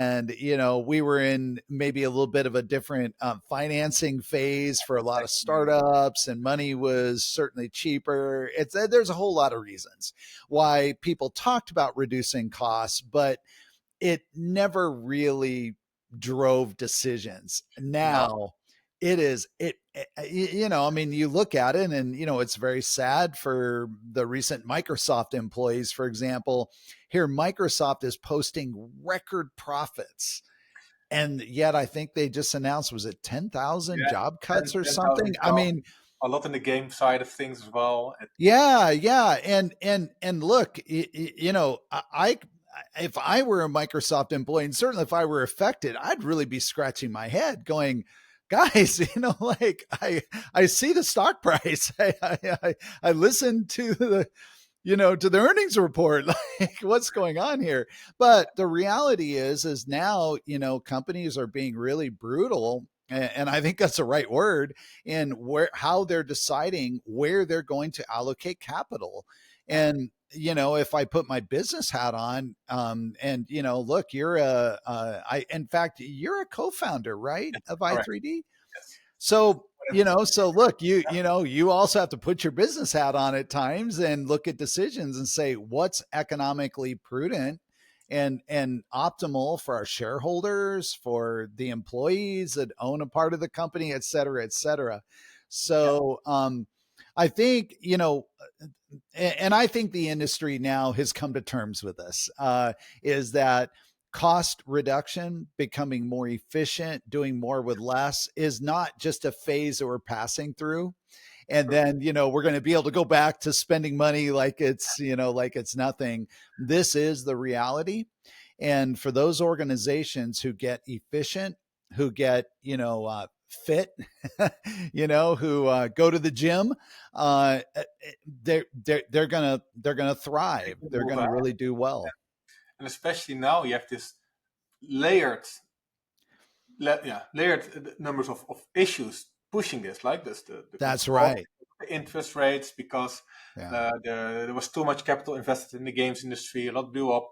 And, we were in maybe a little bit of a different financing phase for a lot of startups, and money was certainly cheaper. There's a whole lot of reasons why people talked about reducing costs, but it never really drove decisions. No. Now I mean, you look at it and, it's very sad for the recent Microsoft employees, for example. Here, Microsoft is posting record profits. And yet I think they just announced, was it 10,000 Yeah, job cuts or 10,000 something? I jobs. mean, A lot in the game side of things as well. yeah, yeah. And look, if I were a Microsoft employee, and certainly if I were affected, I'd really be scratching my head going, guys, like I see the stock price. I listen to the earnings report. Like, what's going on here? But the reality is now, companies are being really brutal. And I think that's the right word in how they're deciding where they're going to allocate capital. Yeah, And, if I put my business hat on, and, look, in fact, you're a co-founder, right? yes, Of correct. i3D. Yes. So, Quite so look, you also have to put your business hat on at times and look at decisions and say what's economically prudent and optimal for our shareholders, for the employees that own a part of the company, et cetera, et cetera. Yeah, So, I think, and I think the industry now has come to terms with this, is that cost reduction, becoming more efficient, doing more with less is not just a phase that we're passing through. And true. then, we're going to be able to go back to spending money like it's nothing. This is the reality. And for those organizations who get efficient, who get, fit, who go to the gym, uh, they're gonna They thrive. can They're move gonna ahead. really do well. And especially now you have this layered, layered numbers of issues pushing this, like this, the That's control, right. the interest rates, because Yeah. there was too much capital invested in the games industry. A lot blew up.